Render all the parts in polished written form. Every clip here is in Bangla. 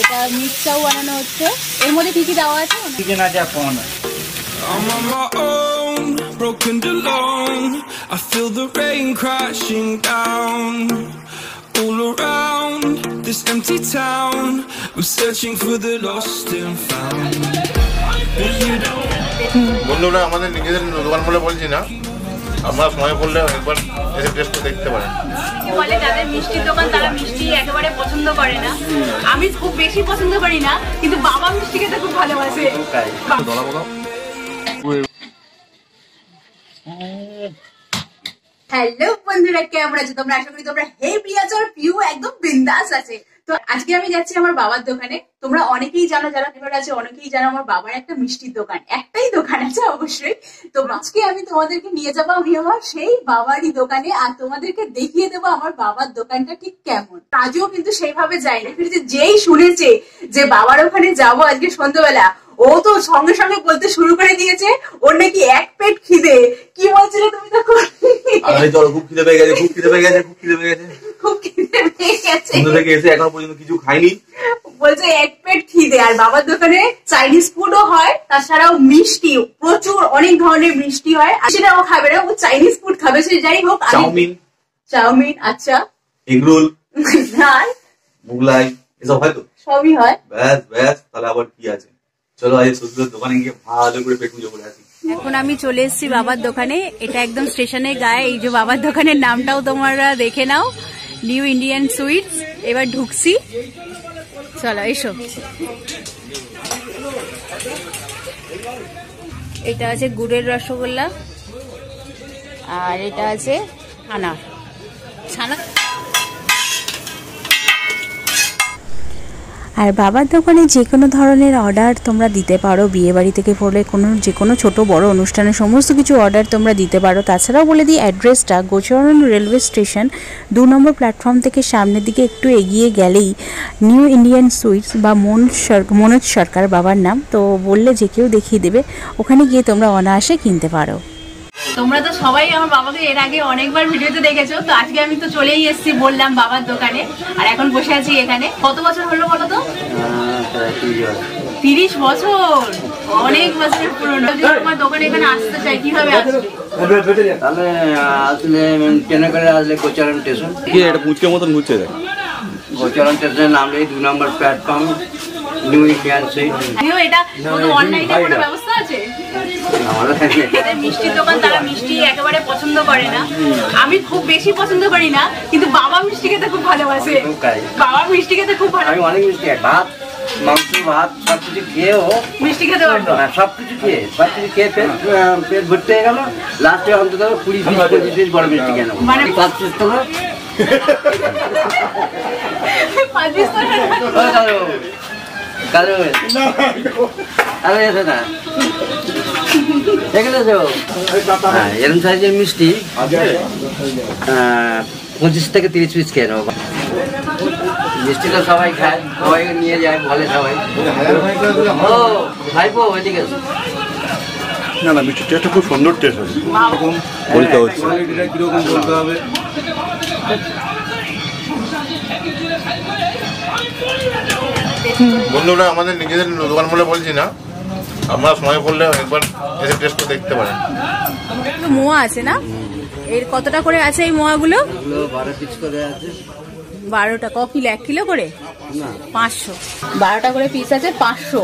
এটা মিক্সচাও বানানো হচ্ছে। এর মধ্যে কি কি দেওয়া আছে? চিকেন আছে, corn. I'm on my own, broken alone. I feel the rain crashing down all around this empty town. I'm searching for the lost and found. বন্ধুরা, আমাদের নিজেদের দোকান বলে বলছি না, আমরা সময় করলে একবার এসে টেস্ট করে দেখতে পারেন। বলে যাদের মিষ্টির দোকান তারা মিষ্টি একেবারে পছন্দ করে না। আমি খুব বেশি পছন্দ করি না, কিন্তু বাবা মিষ্টি খেতে খুব ভালোবাসে। হ্যালো বন্ধুরা, কেমন আছো তোমরা? আশা করি তোমরা হেভি আছো আর পিউ একদম বিন্দাস আছে। তো আজকে আমি যাচ্ছি আমার বাবার দোকানে। তোমরা অনেকেই জানো, যারা ফেভার আছে অনেকেই জানো আমার বাবার একটা মিষ্টির দোকান, একটাই দোকান আছে অবশ্যই। তো আজকে আমি তোমাদেরকে নিয়ে যাবো আমি আমার সেই বাবারই দোকানে, আর তোমাদেরকে দেখিয়ে দেবো আমার বাবার দোকানটা ঠিক কেমন। আজও কিন্তু সেইভাবে যায়নি, কিন্তু যেই শুনেছে যে বাবার ওখানে যাবো আজকে সন্ধ্যাবেলা, ও তো সঙ্গে সঙ্গে বলতে শুরু করে দিয়েছে ওর নাকি এক পেট খিদে। কি বলছিলে তুমি তখন? খুব খিদে পেয়ে গেছে, খুব খিদে পেয়ে গেছে, খুব খিদে পেয়ে গেছে, খুব খিদে পেয়ে গেছে। থেকে এসে এখনো পর্যন্ত কিছু খাইনি, বলছে এক পেট খিদে। আর বাবার দোকানে চাইনিজ ফুডও হয়, তাছাড়াও মিষ্টি প্রচুর, অনেক ধরনের মিষ্টি হয়। সেটা ও খাবে না, ও চাইনিজ ফুড খাবে। সে যাই হোক, চাউমিন, আচ্ছা, এগরোল, নান, মোগলাই, এসব হয় তো, সবই হয়। ব্যাস ব্যাস, তাহলে আবার কি আছে? চলো আজ সুন্দর দোকানে গিয়ে ভালো করে পেট পুজো করে আসি। এখন আমি চলে এসেছি বাবার দোকানে। এটা একদম স্টেশনের গায়ে। এই যে বাবার দোকানের নামটাও তোমরা দেখে নাও, নিউ ইন্ডিয়ান সুইটস। এবার ঢুকছি, চলো এসো। এটা আছে গুড়ের রসগোল্লা, আর এটা আছে ছানা। আর বাবার দোকানে যে কোনো ধরনের অর্ডার তোমরা দিতে পারো, বিয়ে বাড়ি থেকে পড়লে যে কোনো ছোট বড় অনুষ্ঠানে সমস্ত কিছু অর্ডার তোমরা দিতে পারো। তাছাড়াও বলে দিই অ্যাড্রেসটা গোচরণ রেলওয়ে স্টেশন 2 নম্বর প্ল্যাটফর্ম থেকে সামনের দিকে একটু এগিয়ে গেলেই নিউ ইন্ডিয়ান সুইটস বা মনোজ সরকার বাবার নাম, তো বললে যে কেউ দেখিয়ে দেবে। ওখানে গিয়ে তোমরা অনায়াসে কিনতে পারো। তোমরা তো সবাই আমার বাবাকে এর আগে অনেকবার ভিডিওতে দেখেছো। তো আজকে আমি তো চলেই এসেছি বললাম বাবার দোকানে, আর এখন বসে আছি এখানে। কত বছর হলো বলো তো? 30 বছর, অনেক বছরের পুরনো। যদি তোমার দোকানে এখানে আসতে চাই কিভাবে আসবে? তাহলে আসলে ট্রেনে করে আসলে গোচরণ স্টেশন, এটা পুচকের মতন ঘুরছে, গোচরণ স্টেশন নামলে 2 নম্বর প্ল্যাটফর্ম নিউ ইন্ডিয়ান সুইট। এটা অনলাইনে কোনো ব্যবস্থা আছে? যাদের মিষ্টির দোকান তারা মিষ্টি একেবারে পছন্দ করে না। আমি খুব বেশি পছন্দ করি না, কিন্তু বাবা মিষ্টি খেতে খুব ভালোবাসে। বাবা মিষ্টি খেতে খুব ভালো। আমি অনেক মিষ্টি, ভাত, মাংস, ভাত সবকিছু খেয়েও মিষ্টি খেতে পারতো না। সবকিছু খেয়ে পেট ভর্তি হয়ে গেল। লাস্টে অন্তত 20-25 পিস বড় মিষ্টি কেন, মানে 5 পিস তো না, 5 পিস তো কালো না এরকম সাইজের মিষ্টি 25 থেকে 30 পিস খেয়ে নেবো। মিষ্টিটা সবাই খায়, সবাই নিয়ে যায়, বলে সবাই। ও ভাইপো ওইদিকে না না, মিষ্টির টেস্টটা খুব সুন্দর টেস্ট আছে, বলতে হচ্ছে কিরকম বলতে হবে। বন্ধুরা, আমাদের নিজেদের দোকান বলে বলছি না, আমরা সময় করলে একবার এসে টেস্ট করে দেখতে পারেন। মোয়া আছে না? এর কতটা করে আছে এই মোয়াগুলো? 12 পিস করে আছে। 12টা ক কিলো? 1 কিলো করে? 500। 12টা করে পিস আছে, 500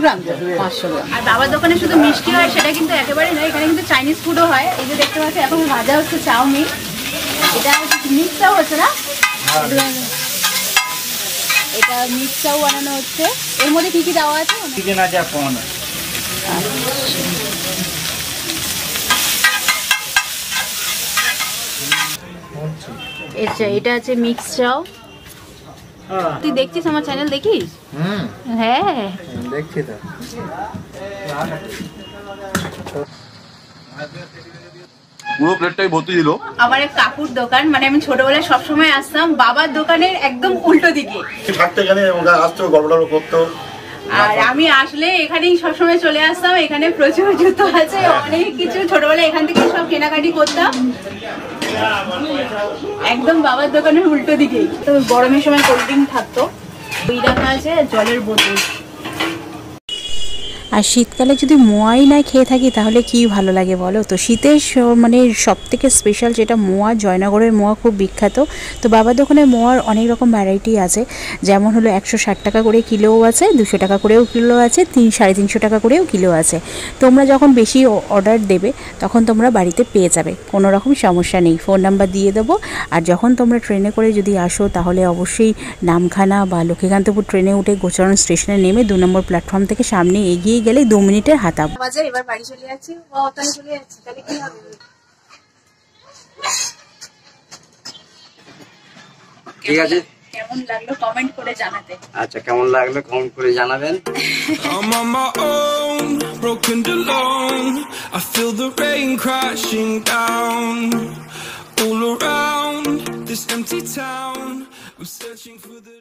গ্রাম। 500 গ্রাম। আর বাবার দোকানে শুধু মিষ্টি হয় সেটা কিন্তু একেবারে নয়, এখানে কিন্তু চাইনিজ ফুডও হয়। এই যে দেখতে পাচ্ছি এখন ভাজা হচ্ছে চাউমিন, এটা মিক্সচাও হচ্ছে না? এটা মিক্সচাও বানানো হচ্ছে। এর মধ্যে কি কি দেওয়া আছে? চিকেন আছে, কর্ন। আচ্ছা, এটা আছে মিক্সচাও। তুই দেখছিস আমার চ্যানেল? দেখিস? হ্যাঁ দেখছি তো। পুরো প্লেটটাই ভর্তি ছিল। আমার এক কাকুর দোকান, মানে আমি ছোটবেলায় সবসময় আসতাম বাবার দোকানের একদম উল্টো দিকে। থাকতে গেলে আসতো, গল্প করতো। আর আমি আসলে এখানেই সবসময় চলে আসতাম, এখানে প্রচুর জুতো আছে, অনেক কিছু ছোটবেলায় এখান থেকে সব কেনাকাটি করতাম, একদম বাবার দোকানের উল্টো দিকেই। তো গরমের সময় কোল্ড ড্রিঙ্ক থাকতো, ওই রাখা আছে, জলের বোতল। আর শীতকালে যদি মোয়াই না খেয়ে থাকি তাহলে কি ভালো লাগে বলো। তো শীতের মানে সব থেকে স্পেশাল যেটা মোয়া, জয়নগরের মোয়া খুব বিখ্যাত। তো বাবার দোকানে মোয়ার অনেক রকম ভ্যারাইটি আছে, যেমন হলো 160 টাকা করে কিলোও আছে, 200 টাকা করেও কিলো আছে, 350 টাকা করেও কিলো আছে। তোমরা যখন বেশি অর্ডার দেবে তখন তোমরা বাড়িতে পেয়ে যাবে, কোনো রকম সমস্যা নেই। ফোন নাম্বার দিয়ে দেবো। আর যখন তোমরা ট্রেনে করে যদি আসো তাহলে অবশ্যই নামখানা বা লক্ষ্মীকান্তপুর ট্রেনে উঠে গোচারণ স্টেশনে নেমে 2 নম্বর প্ল্যাটফর্ম থেকে সামনে এগিয়ে গেলে 2 মিনিটের হাঁটা। বাজার এবার বাড়ি চলে যাচ্ছি, ওখানে চলে যাচ্ছি, তাহলে কি হবে? ঠিক আছে, কেমন লাগলো কমেন্ট করে জানাতে। আচ্ছা কেমন লাগলো কমেন্ট করে জানাবেন। I'm on my own, broken alone. I feel the rain crashing down all around this empty town. I'm searching for the